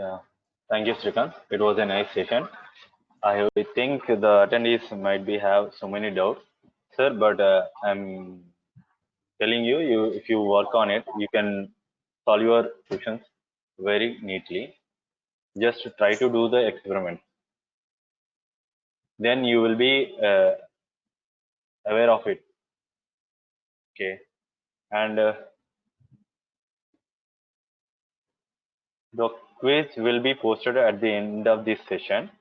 Yeah, thank you, Srikant. It was a nice session. I think the attendees might be have so many doubts, sir. But I'm telling you, if you work on it, you can solve your questions very neatly. Just try to do the experiment. Then you will be aware of it. Okay, and the quiz will be posted at the end of this session.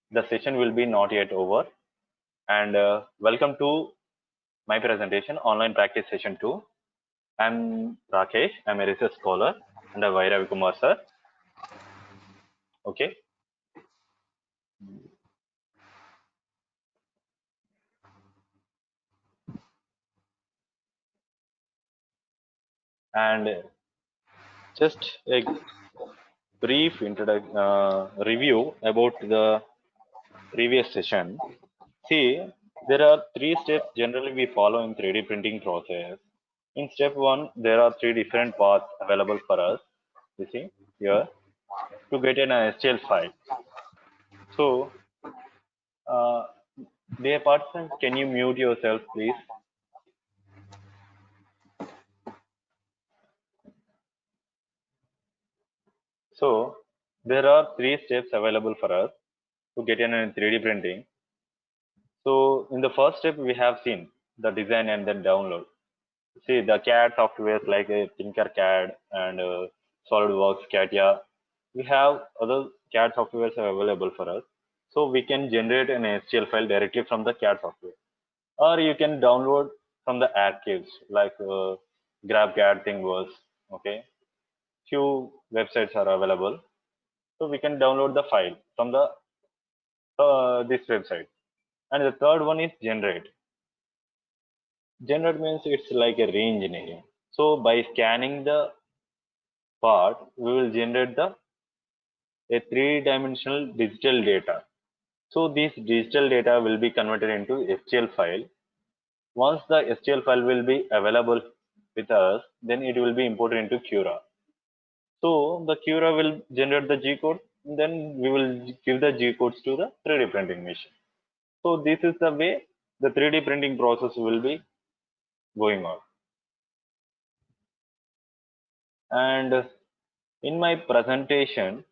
The session will be not yet over. And welcome to my presentation, online practice session 2. I'm Rakesh. I'm a research scholar under Vairavi Kumar sir. Okay. And just a brief review about the previous session. See, there are three steps generally we follow in 3D printing process. In step 1, there are three different paths available for us. You see here to get an STL file. So, uh, dear participants, can you mute yourself, please? So, there are three steps available for us to get in a 3D printing. So, in the first step, we have seen the design and then download. See, the CAD softwares like Tinkercad and SolidWorks, CATIA, we have other CAD softwares available for us. So, we can generate an STL file directly from the CAD software. Or you can download from the archives like GrabCAD, Thingiverse. Okay, few websites are available, so we can download the file from the this website. And the third one is generate. Generate means it's like a re-engineering. So by scanning the part, we will generate the a three-dimensional digital data. So this digital data will be converted into STL file. Once the STL file will be available with us, then it will be imported into Cura. So the Cura will generate the G code, then we will give the G codes to the 3D printing machine. So this is the way the 3D printing process will be going on. And in my presentation,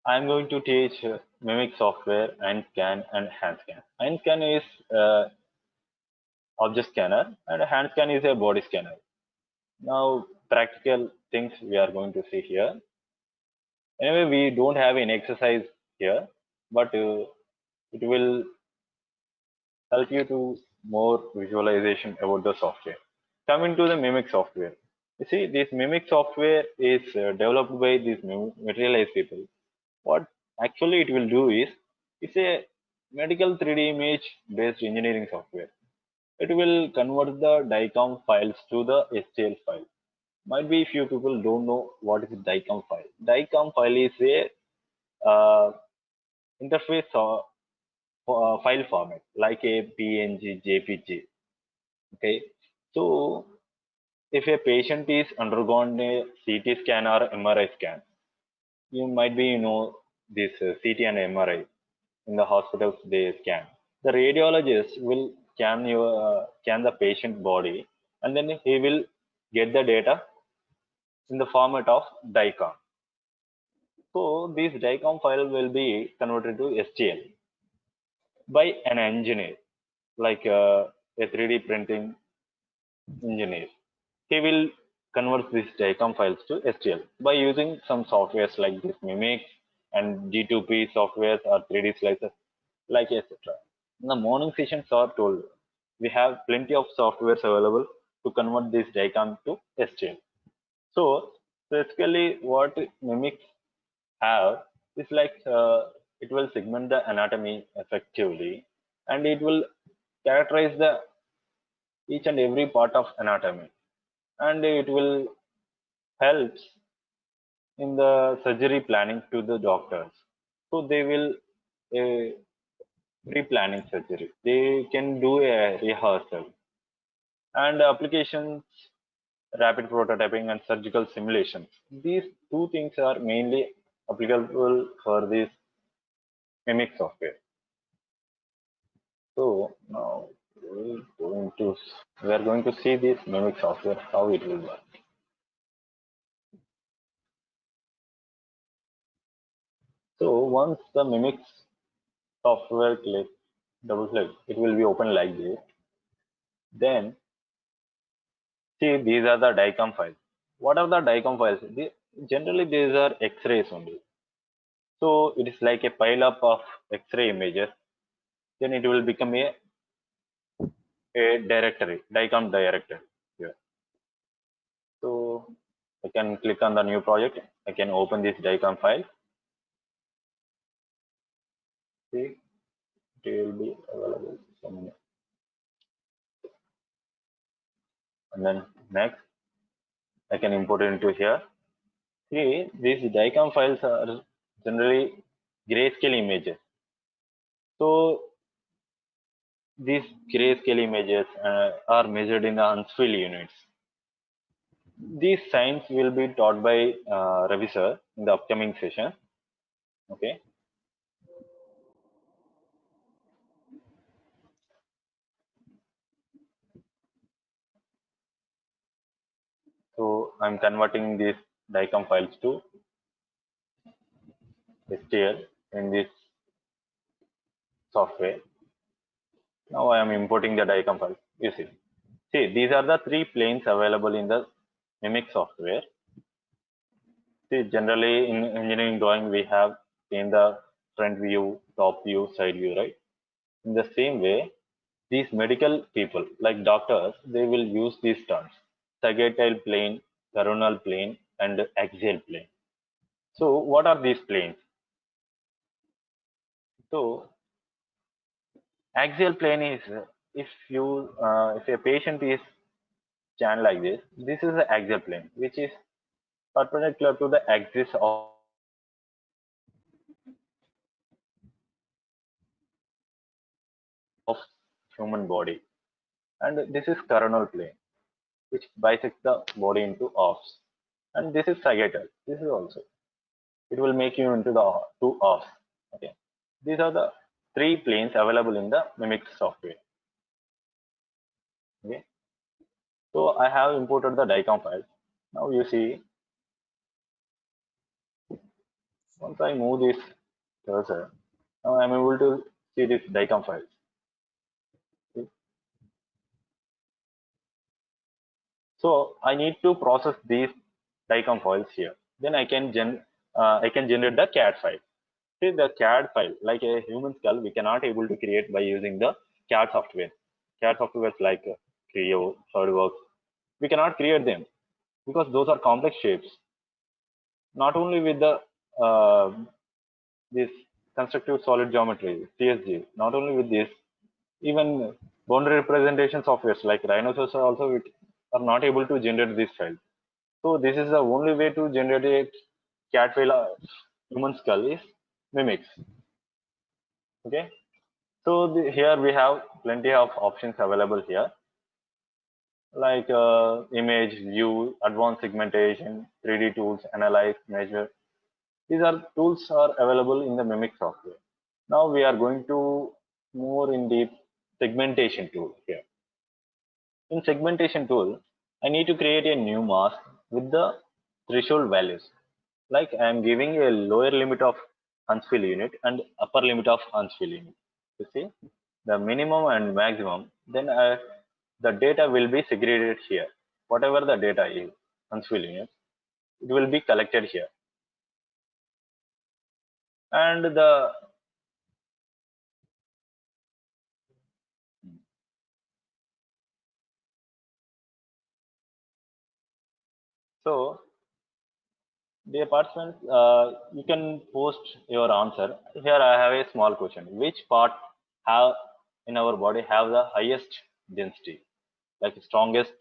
I'm going to teach Mimic software, AndScan and HandScan. AndScan is object scanner and HandScan is a body scanner. Now, practical things we are going to see here. Anyway, we don't have an exercise here, but it will help you to more visualization about the software. Coming to the Mimic software. You see, this Mimic software is developed by these materialized people. What actually it will do is, it's a medical 3D image based engineering software. It will convert the DICOM files to the STL file. Might be few people don't know what is a DICOM file. DICOM file is a interface file format like a PNG, JPG. Okay, so if a patient is undergone a CT scan or MRI scan, you might be this CT and MRI in the hospitals they scan. The radiologist will scan the patient body, and then he will get the data in the format of DICOM. So this DICOM file will be converted to STL by an engineer, like a 3D printing engineer. He will convert these DICOM files to STL by using some softwares like this Mimic and D2P softwares or 3D slicers, like etc. In the morning sessions are told we have plenty of softwares available to convert this DICOM to STL. So basically, what Mimic have is like it will segment the anatomy effectively, and it will characterize the each and every part of anatomy, and it will help in the surgery planning to the doctors. So they will pre-planning surgery. They can do a rehearsal and applications rapid prototyping, and surgical simulations. These two things are mainly applicable for this Mimic software. So now we are going to see this Mimic software, how it will work. So once the Mimic software double click, it will be open like this. Then see, these are the DICOM files. What are the DICOM files? Generally, these are X-rays only. So it is like a pile up of X-ray images. Then it will become a directory, DICOM directory here. So I can click on the new project. I can open this DICOM file. See, it will be available. And then next, I can import it into here. See, these DICOM files are generally grayscale images. So these grayscale images are measured in the Huntsville units. These science will be taught by Ravi sir in the upcoming session. Okay. So I'm converting these DICOM files to STL in this software. Now I am importing the DICOM files. You see. See, these are the three planes available in the Mimic software. See, generally in engineering drawing, we have in the front view, top view, side view, right? In the same way, these medical people, like doctors, they will use these terms: sagittal plane, coronal plane, and axial plane. So, what are these planes? So, axial plane is if a patient is stand like this is the axial plane, which is perpendicular to the axis of human body, and this is coronal plane, which bisects the body into halves, and this is sagittal. This is also, it will make you into the two halves. Okay, these are the three planes available in the Mimic software. Okay, so I have imported the DICOM file. Now you see, once I move this cursor, now I'm able to see this DICOM files. Okay. So I need to process these DICOM files here. Then I can generate the CAD file. See, the CAD file, like a human skull, we cannot able to create by using the CAD software. CAD software like Creo, SolidWorks, we cannot create them because those are complex shapes. Not only with the this constructive solid geometry (CSG), not only with this, even boundary representation softwares like Rhinoceros are also are not able to generate this file. So this is the only way to generate a CAD file human skull is Mimics. Okay. So here we have plenty of options available here, like image, view, advanced segmentation, 3D tools, analyze, measure. These are tools are available in the Mimic software. Now we are going to more in deep segmentation tool here. In segmentation tool, I need to create a new mask with the threshold values. Like I am giving a lower limit of Huntsville unit and upper limit of Huntsville unit. You see the minimum and maximum. Then the data will be segregated here. Whatever the data is Huntsville unit, it will be collected here. And the so dear participants, you can post your answer. Here I have a small question. Which part have in our body have the highest density, like strongest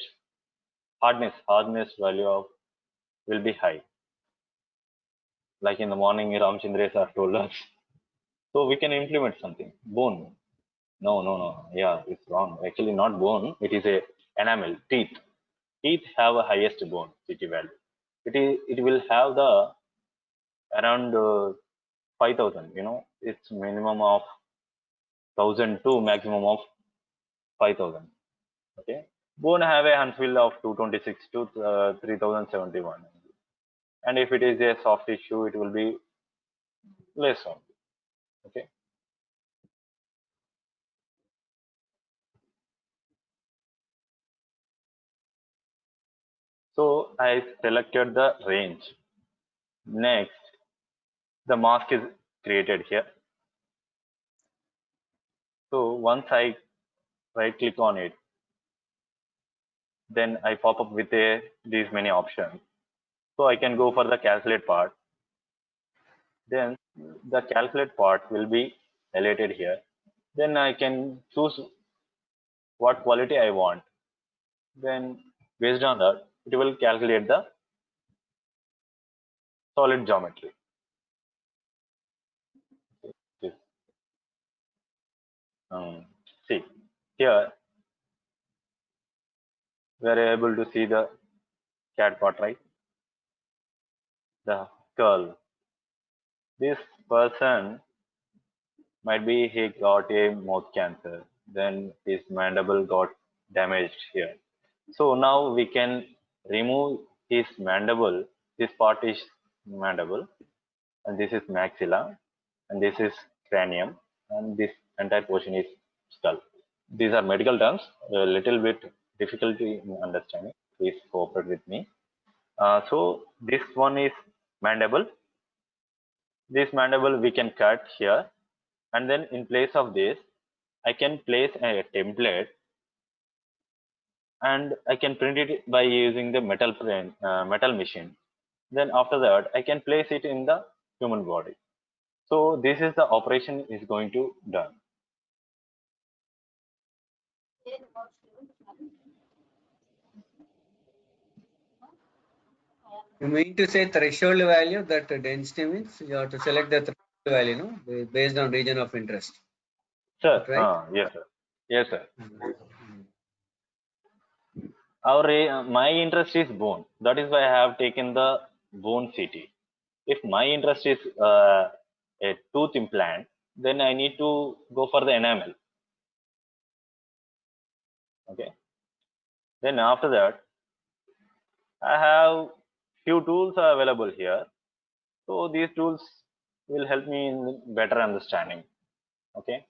hardness value of will be high? Like in the morning, Ramchandra sir told us. So we can implement something. Bone. No, no, no. Yeah, it's wrong. Actually, not bone. It is a enamel, teeth. teeth have a highest bone CT value. It will have the around 5,000. It's minimum of 1,000 to maximum of 5,000. Okay, bone have a Huntsville of 226 to 3,071, and if it is a soft tissue, it will be less only. Okay, so I selected the range. Next, the mask is created here. So once I right click on it, then I pop up with these many options. So I can go for the calculate part. Then the calculate part will be highlighted here. Then I can choose what quality I want. Then based on that, it will calculate the solid geometry. This, see here we are able to see the cat part, right? The skull. This person might be he got a mouth cancer, then his mandible got damaged here. So now we can remove his mandible. This part is mandible, and this is maxilla, and this is cranium, and this entire portion is skull. These are medical terms, a little bit difficulty in understanding. Please cooperate with me. So this one is mandible. This mandible we can cut here, and then in place of this I can place a template, and I can print it by using the metal machine. Then after that I can place it in the human body. So this is the operation is going to done. You mean to say threshold value, that density means you have to select the threshold value, no, based on region of interest. Sir, Is that right? yes sir. Yes sir. Mhm. My interest is bone. That is why I have taken the bone CT. If my interest is a tooth implant, then I need to go for the enamel. Okay. Then after that, I have few tools are available here. So these tools will help me in better understanding. Okay.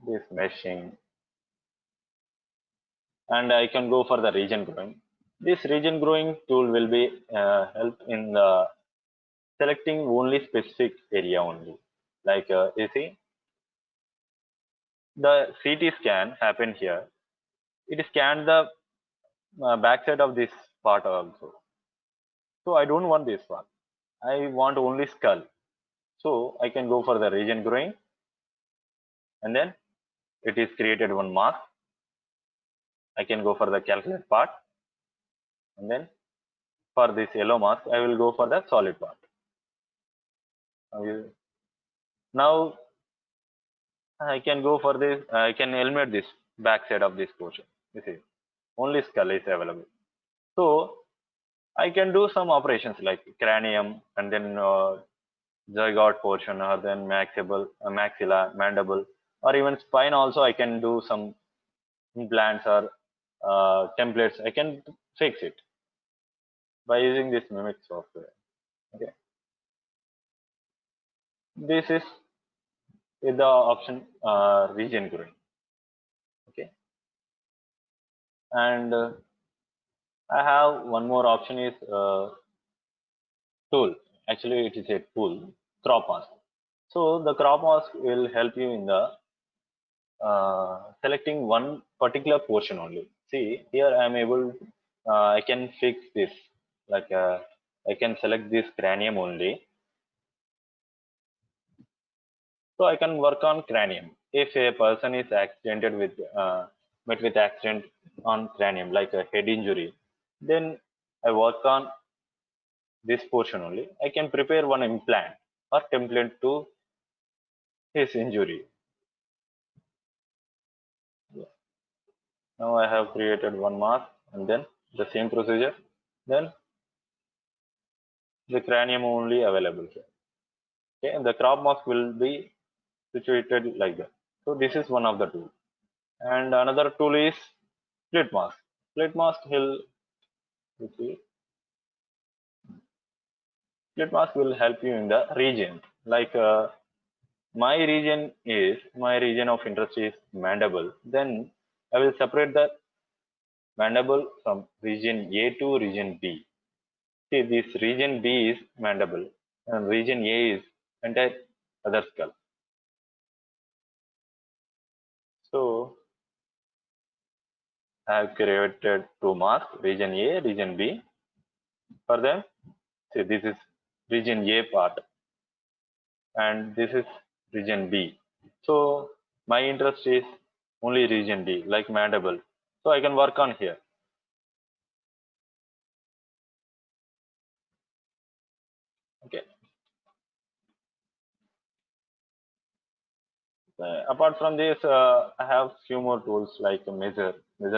This meshing, and I can go for the region growing. This region growing tool will be help in the selecting only specific area only. Like you see, the CT scan happened here. It scanned the backside of this part also. So I don't want this part. I want only skull. So I can go for the region growing, and then it is created one mask. I can go for the calculate part, and then for this yellow mask, I will go for the solid part. Now I can go for this. I can eliminate this backside of this portion. You see, only skull is available. So I can do some operations like cranium, and then zygote portion, or then maxilla, mandible, or even spine. Also, I can do some implants or templates. I can fix it by using this Mimic software. Okay, this is with the option region growing. Okay, and I have one more option is tool. Actually, it is a tool, crop mask. So the crop mask will help you in the selecting one particular portion only. See here, I am able. I can fix this. Like I can select this cranium only. So I can work on cranium. If a person is accidented with met with accident on cranium, like a head injury, then I work on this portion only. I can prepare one implant or template to his injury. Now I have created one mask and then the same procedure. Then the cranium only available here. Okay, and the crop mask will be situated like that. So this is one of the tools. And another tool is split mask. Split mask will split mask will help you in the region. Like my region of interest is mandible. Then I will separate the mandible from region A to region B. See, this region B is mandible and region A is entire other skull. So I have created two masks, region A, region B. For them, see, this is region A part and this is region B. So my interest is only region D, like mandible. So I can work on here. Okay. Apart from this, I have few more tools like a measure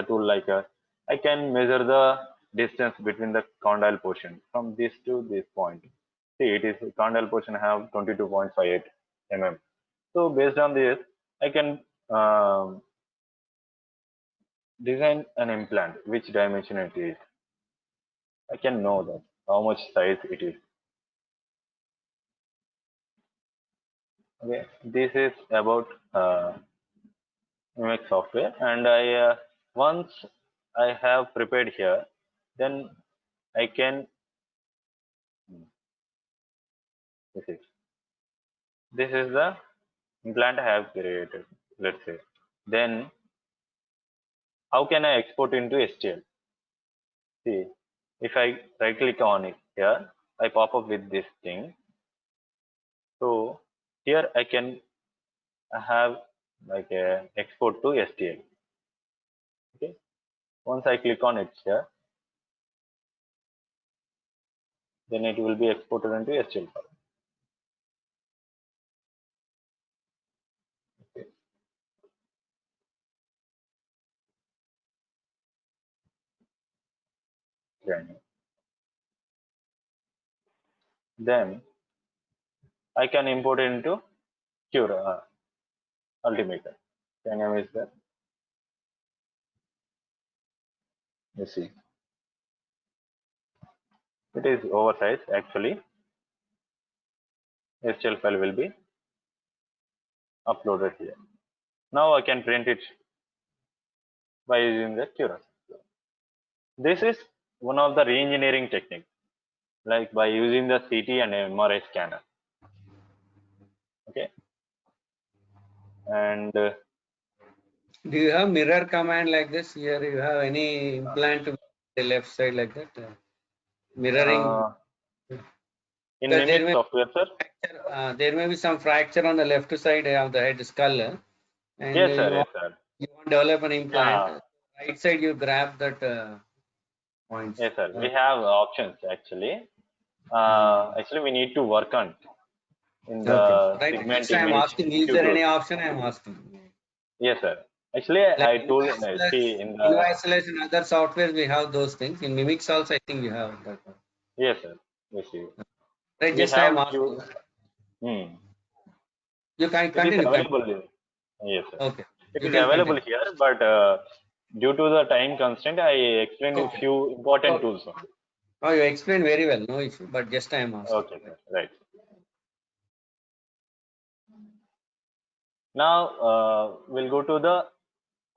tool. Like I can measure the distance between the condyle portion from this to this point. See, it is condyle portion have 22.58 mm. So based on this, I can design an implant, which dimension it is. I can know that how much size it is. Okay, this is about Mimic software, and I once I have prepared here, then I can this is the implant I have created. Let's say, then how can I export into STL? See, if I right click on it here, I pop up with this thing. So here I can have like a export to STL. Okay, once I click on it here, then it will be exported into STL file. Okay. Then I can import it into Cura Ultimaker. The name is there. You see, it is oversized actually. STL file will be uploaded here. Now I can print it by using the Cura. This is one of the re-engineering technique, like by using the CT and MRI scanner. Okay, and Do you have mirror command like this? Here you have any implant to the left side like that? Mirroring. in Because Mimic software, sir. there may be some fracture on the left side of the head skull, and Yes, sir. Yes, sir. you want to develop an implant. Yeah. Right side you grab that points. Yes, sir. We have options actually. Actually, we need to work on in Okay. the Right. Just I segmenting am which asking, is you there any close. option? I am asking. Yes, sir. Actually, Like I told see in the Inviceless and other softwares, we have those things. In Mimics also, I think you have that. yes, sir. Yes, you. Right. We Just I am have asking. few. Hmm. You can It is continue. available. Yes, sir. Okay. It You is can available continue. here, but due to the time constraint, I explained a Okay. few important Okay. tools only. Oh, you explained very well. No issue. But just I am asking. Okay, sir. Right. Now we'll go to the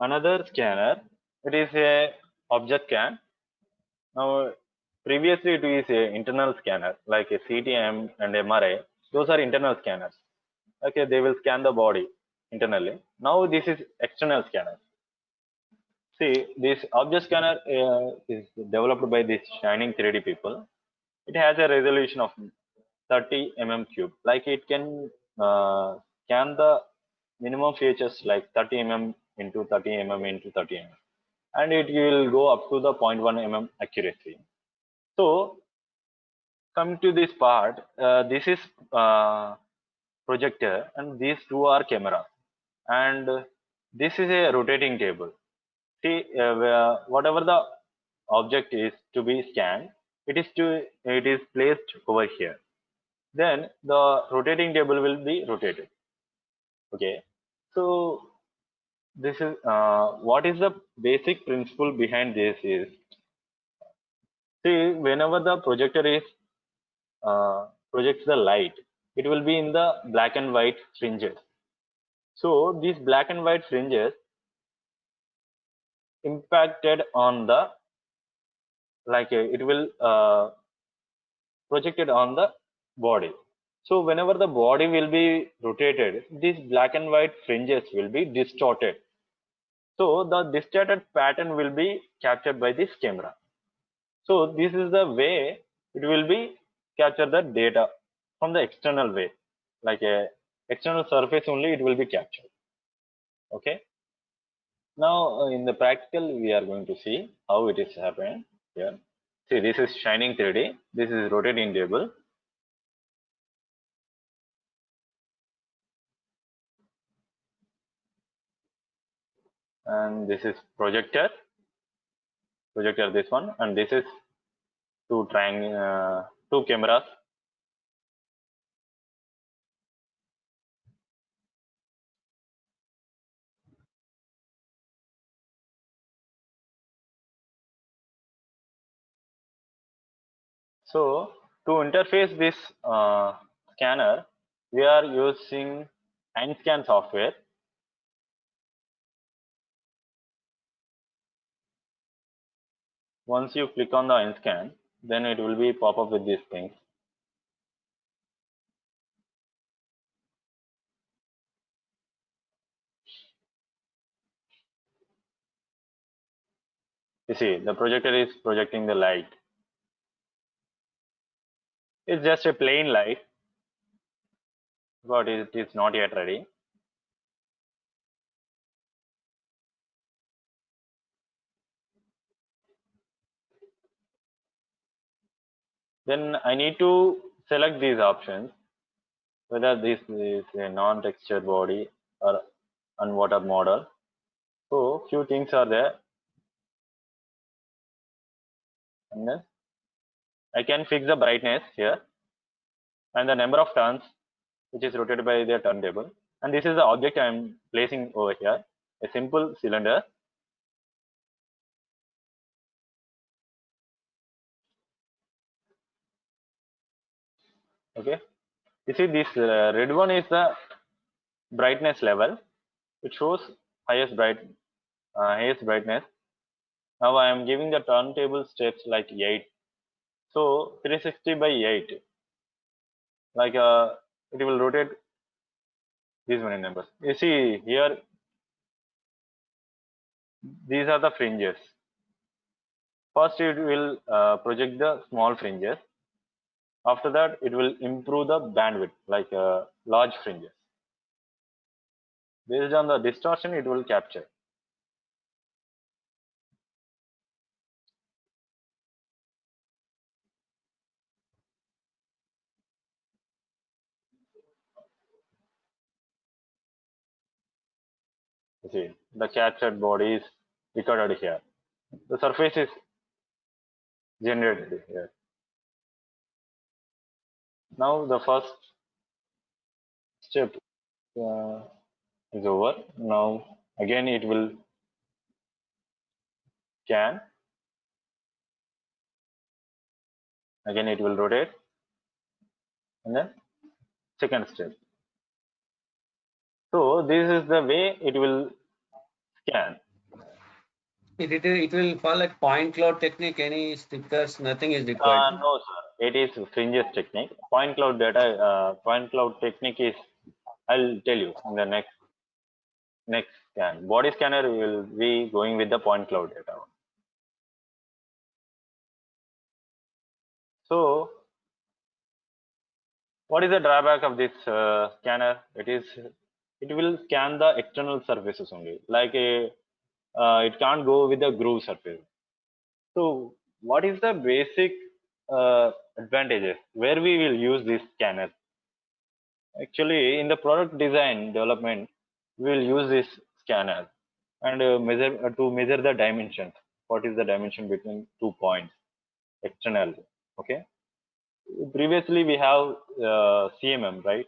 another scanner. It is a object scan. Now previously it is a internal scanner like a CTM and MRI. Those are internal scanners. Okay, they will scan the body internally. Now this is external scanner. See, this object scanner is developed by this Shining 3D people. It has a resolution of 30 mm cube. Like it can scan the minimum features like 30 mm into 30 mm into 30 mm, and it will go up to the 0.1 mm accuracy. So coming to this part, this is projector and these two are cameras, and this is a rotating table. See, whatever the object is to be scanned, it is placed over here. Then the rotating table will be rotated. Okay. So this is what is the basic principle behind this is, see, whenever the projector is projects the light, it will be in the black and white fringes. So these black and white fringes impacted on the, like it will projected on the body. So whenever the body will be rotated, these black and white fringes will be distorted. So the distorted pattern will be captured by this camera. So this is the way it will be capture the data from the external way, like a external surface only it will be captured. Okay. Now in the practical we are going to see how it is happening here. See, this is shining 3D. This is rotating table. And this is projector this one, and this is two cameras. So to interface this scanner, we are using Einscan software. Once you click on the Einscan, then it will be pop up with these things. You see, the projector is projecting the light. It's just a plain light, but it is not yet ready. Then I need to select these options, whether this is a non-textured body or unwatered model. So few things are there, and then I can fix the brightness here and the number of turns which is rotated by the turntable. And this is the object I am placing over here, a simple cylinder. Okay, you see this red one is the brightness level. It shows highest brightness. Now I am giving the turntable steps like 8. So 360 by 8, like it will rotate these many numbers. You see here, these are the fringes. First it will project the small fringes. After that it will improve the bandwidth, like large fringes. Based on the distortion it will capture. You see, the captured body is recorded here. The surface is generated here. Now the first step is over. Now again it will scan. Again it will rotate. And then second step. So this is the way it will scan. It will follow like point cloud technique. Any stickers, nothing is required. No, sir. It is fringes technique. Point cloud technique is, I'll tell you in the next scan. Body scanner will be going with the point cloud data. So, what is the drawback of this scanner? It will scan the external surfaces only, like it can't go with the groove surface. So, what is the basic advantages where we will use this scanner? Actually, in the product design development, we will use this scanner. and measure to measure the dimensions. What is the dimension between 2 points externally? Okay. Previously we have CMM, right?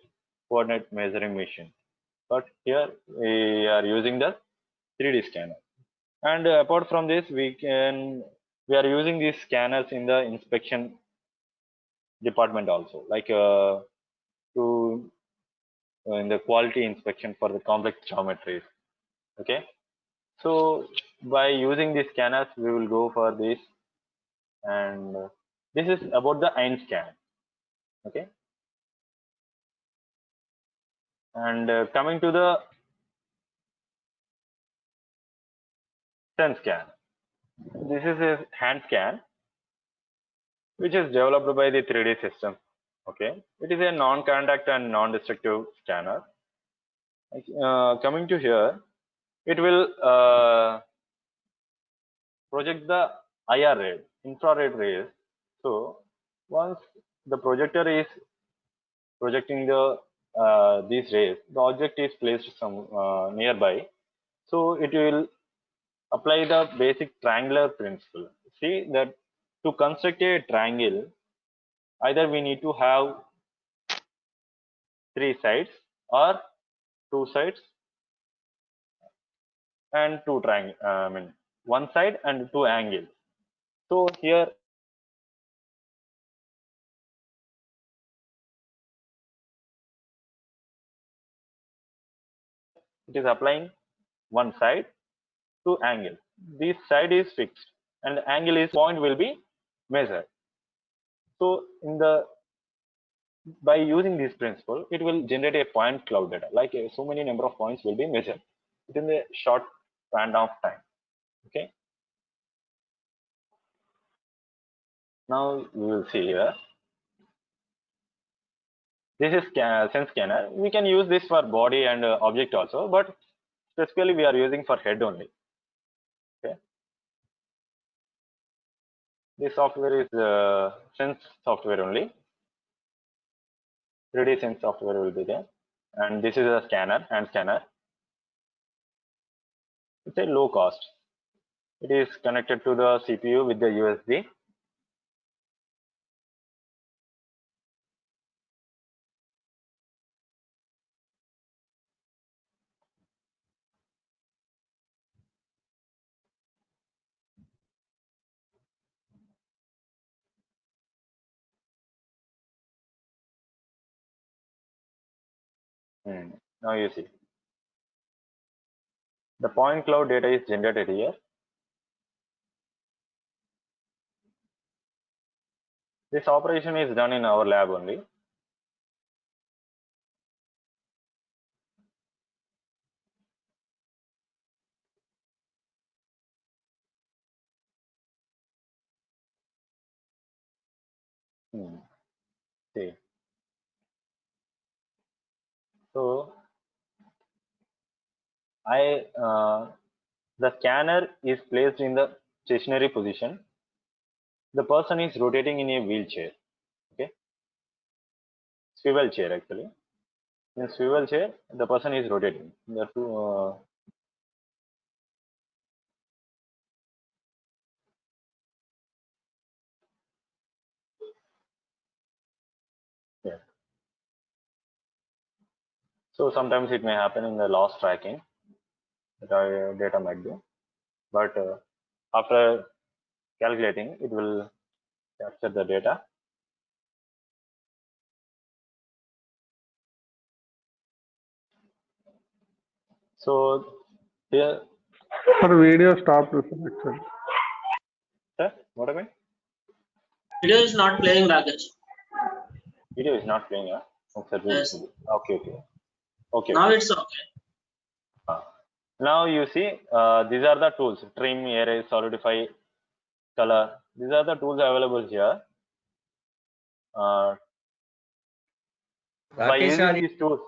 Coordinate measuring machine, but here we are using the 3D scanner. And apart from this, we are using these scanners in the inspection department also, like to in the quality inspection for the complex geometries. Okay, so by using these scanners, we will go for this, and this is about the Einscan. Okay, and coming to the SenScan, this is a hand scan which is developed by the 3D system. Okay, it is a non-contact and non-destructive scanner. Coming to here, it will project the IR ray, infrared rays. So once the projector is projecting the these rays, the object is placed some nearby. So it will apply the basic triangular principle. See that to construct a triangle, either we need to have 3 sides or 2 sides and 2 triangle. I mean 1 side and 2 angles. So here it is applying 1 side, 2 angles. This side is fixed and the angle is point will be measured. So in the by using this principle, it will generate a point cloud data. Like so many number of points will be measured within a short span of time. Okay. Now we will see here. This is sense scanner. We can use this for body and object also, but specifically we are using for head only. Okay. This software is sense software only. 3D sense software will be there, and this is a scanner, hand scanner. It's a low cost. It is connected to the CPU with the USB. Now you see the point cloud data is generated here. This operation is done in our lab only. See, so the scanner is placed in the stationary position. The person is rotating in a wheelchair. Okay, swivel chair actually. In swivel chair, the person is rotating. The two. Yeah. So sometimes it may happen in the loss tracking that our data might be, but after calculating, it will capture the data. So here, Sir, video stopped actually. sir, what I mean? Video is not playing, Rakesh. Video is not playing. Yes. Okay. Now it's okay. Now you see, these are the tools: trim, erase, solidify, color. These are the tools available here. By Rakesh, using these tools,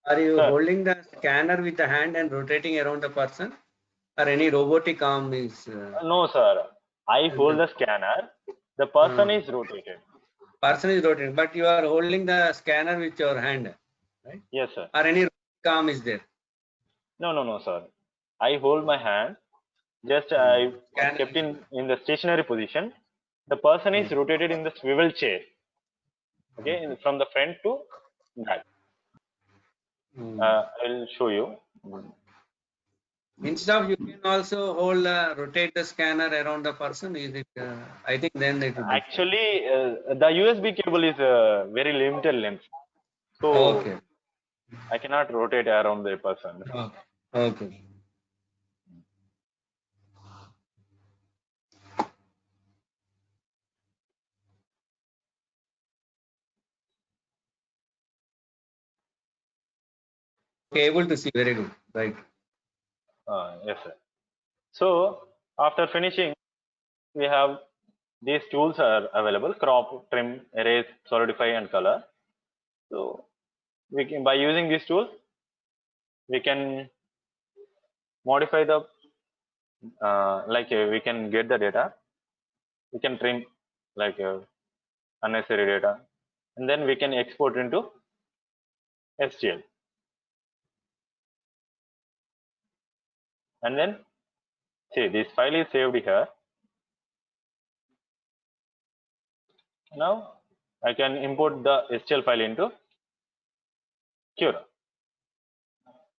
are you sir, holding the scanner with the hand and rotating around the person, or any robotic arm is? no, sir. I hold the scanner. The person is rotated. Person is rotating, but you are holding the scanner with your hand, right? Yes, sir. Or any robotic arm is there? No, sir. I hold my hand, just I Scanner. kept in the stationary position. The person is rotated in the swivel chair. Okay, from the front to back. I'll show you. Instead of, you can also hold, rotate the scanner around the person. Is it? I think then it would be. Actually, the USB cable is very limited length, so Okay. I cannot rotate around the person. Okay. Okay, able to see. Very good. Right. Yes, sir. So after finishing, we have these tools are available: crop, trim, erase, solidify, and color. So we can, by using these tools, we can modify the we can get the data. We can trim like unnecessary data, and then we can export into STL. And then see, this file is saved here. Now I can import the STL file into Cura.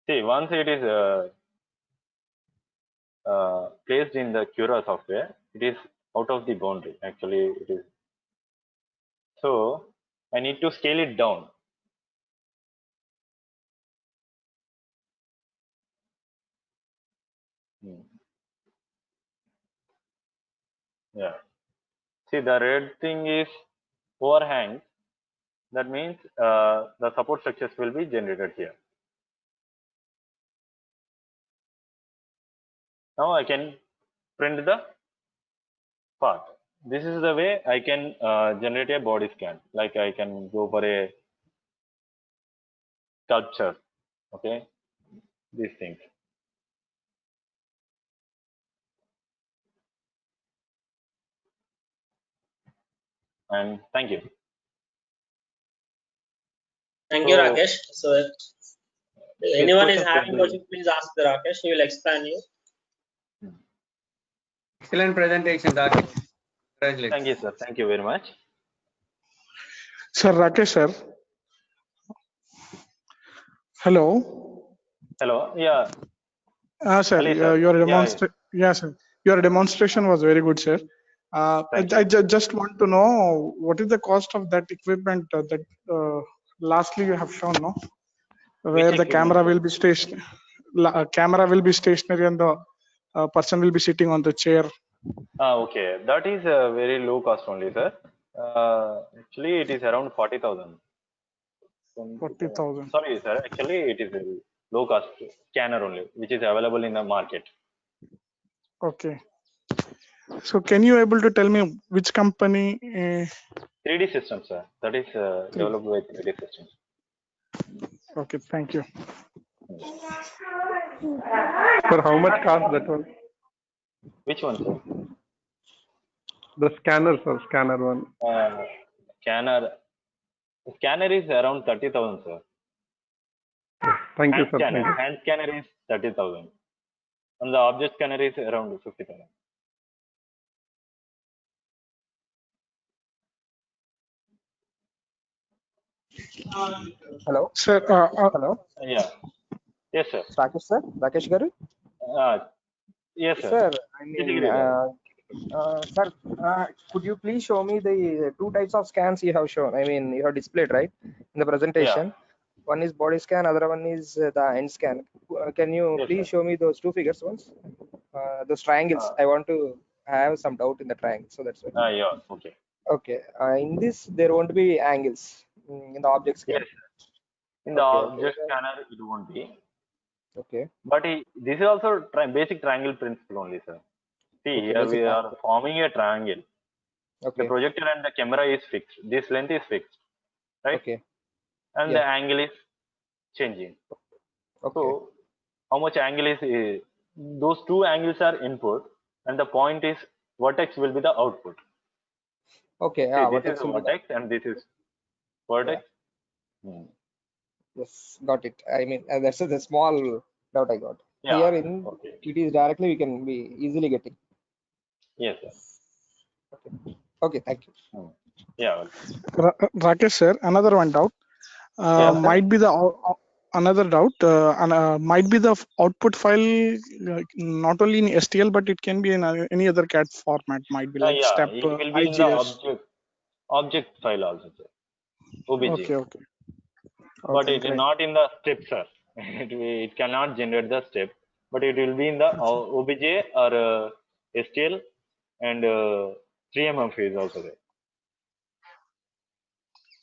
See, once it is placed in the Cura software, it is out of the boundary. Actually, it is. So I need to scale it down. Yeah. See, the red thing is overhang. That means the support structures will be generated here. Now I can print the part. This is the way I can generate a body scan. Like I can go for a sculpture. Okay, these things. And thank you. Thank you, So, Rakesh. So if these anyone is questions will having be- questions, please ask the Rakesh. He will explain you. Excellent presentation, Rakesh. Congratulations. Thank you, sir. Thank you very much. Sir Rakesh sir. Hello. Hello. Yeah. Sir, Ali, sir. your Yeah. yeah, sir. Your demonstration was very good, sir. Thank I you. just want to know what is the cost of that equipment that lastly you have shown, no? Where Which the equipment, camera sir? will be camera will be stationary and the person will be sitting on the chair. Okay. That is a very low cost only, sir. Actually, it is around 40,000. 40,000. Sorry, sir. Actually, it is a low cost scanner only, which is available in the market. Okay. So can you able to tell me which company? 3D systems, sir. That is developed by 3D systems. Okay, thank you. Sir, how much cost that one? Which one, sir? The scanner, sir, scanner one. Scanner. Scanner is around 30,000, sir. Thank you, Hand sir. scanner. Thank you. Hand scanner is 30,000. And the object scanner is around 50,000. Hello. Sir, Hello. Yeah. Yes, sir. Rakesh sir. Rakesh garu. Yes, sir. Sir, I Basically, mean, sir, could you please show me the two types of scans you have shown? I mean, you have displayed right in the presentation. One is body scan, other one is the end scan. Can you Yes, please sir. show me those two figures once? Those triangles. I want to have some doubt in the triangle, so that's why. Yeah. Okay. Okay. In this, there won't be angles in the object scan. Yes. In the Okay. object scanner, it won't be. Okay. But this is also basic triangle principle only, sir. See, Okay, here basic we are forming a triangle. The Okay. projector and the camera is fixed. This length is fixed, right? Okay. And the angle is changing. Okay. So, how much angle is those two angles are input, and the point is vertex will be the output. Okay. See, this Vertex is will be the- vertex and this is vertex. Yes, got it. I mean, that's the small doubt I got. Yeah. Here in Okay. it is directly we can be easily getting. Yes, sir. Okay, thank you. Yeah. Welcome. Rakesh sir, another one doubt. Yeah, sir. Might be the another doubt. Might be the output file not only in STL but it can be in any other CAD format. Might be like Yeah, step it will be in the IGS. object file also, sir. OBJ. Okay, okay, But okay, it is great. not in the step, sir. It cannot generate the step, but it will be in the OBJ or STL and 3mm phase also there.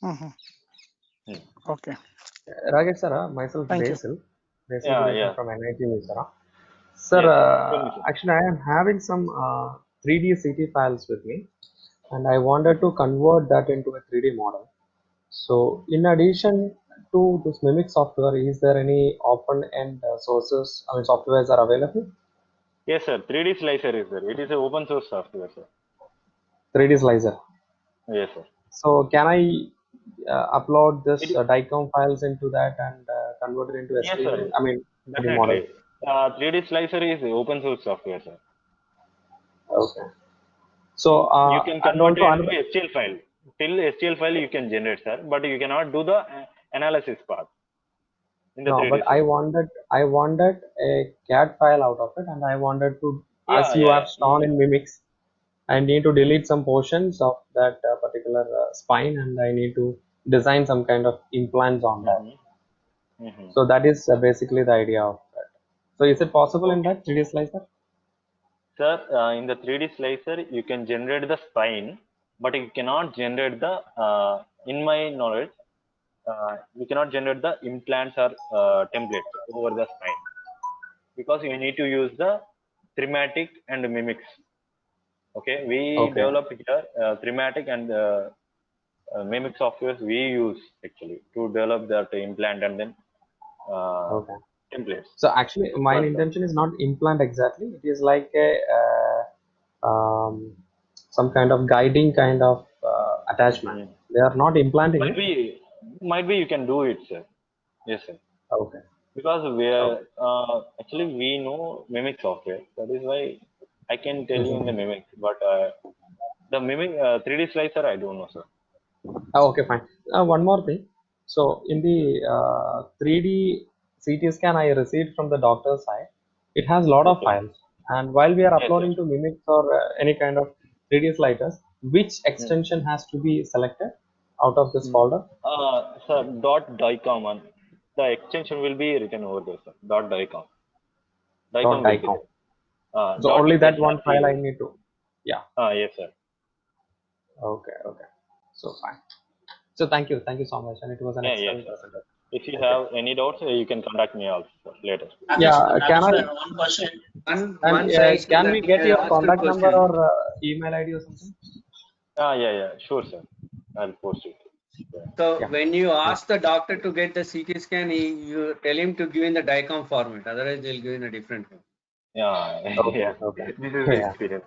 Mhm. Hmm. Okay, Rakesh sir, myself thank you. Basil Yeah, Basil yeah. from NIT Misra. Sir, Yes, sir. Tell me, sir. actually I am having some 3D CT files with me, and I wanted to convert that into a 3D model. So in addition to this Mimic software, is there any open end sources, I mean softwares are available? Yes, sir. 3D Slicer is there. It is an open source software, sir. 3D Slicer. Yes, sir. So can I upload this It, DICOM files into that and convert it into yes, STL, sir. I mean 3D model? Definitely. 3D Slicer is open source software, sir. Okay. So You can and convert also it into another, STL file. Till STL file you can generate, sir, but you cannot do the analysis part in the no, 3D but system. I wanted a CAD file out of it, and I wanted to, as Yeah, you yeah, have shown yeah. in Mimics, I need to delete some portions of that particular spine, and I need to design some kind of implants on that. So that is basically the idea of that. So is it possible in Okay. that 3D slicer? Sir, in the 3D slicer, you can generate the spine, but you cannot generate the, in my knowledge, you cannot generate the implants or templates over the spine because you need to use the thematic and mimics. Okay, we Okay. developed here thematic and mimic softwares we use actually to develop that implant and then Okay. templates. So actually, my But intention is not implant exactly. It is like a some kind of guiding kind of attachment. They are not implanting might it. be, might be you can do it, sir. Yes, sir. Okay. Because we are Okay. actually we know mimic software. That is why I can tell you in the Mhm. mimic. But the mimic 3D slicer, I don't know, sir. Okay, fine. One more thing. So in the 3D CT scan I received from the doctor's side, it has a lot of Okay. files. And while we are Yes, sir. uploading to Mimics or any kind of 3D sliders, which Hmm. extension has to be selected out of this folder? Sir, dot dicom and the extension will be written over there, sir. Dot dicom. Dot Dicom will be .icon. there. So Dot only that one file I srcu. need to. Yeah. Yes, sir. Okay. Okay. So fine. So thank you so much, and it was an Yeah, yes, excellent sir. presentation. If you Thank you. have any doubts, you can contact me also sir, later. Yeah. Can Rakesh, I? one question. And One side, can sir, we may get your I ask a contact number question? or email ID or something? Yeah, yeah, sure, sir. I'll post it. Yeah. So Yeah. when you ask the doctor to get the CT scan, you tell him to give in the DICOM format. Otherwise, they'll give in a different format. Yeah, Okay. yes. Okay. This is the Yeah. experience.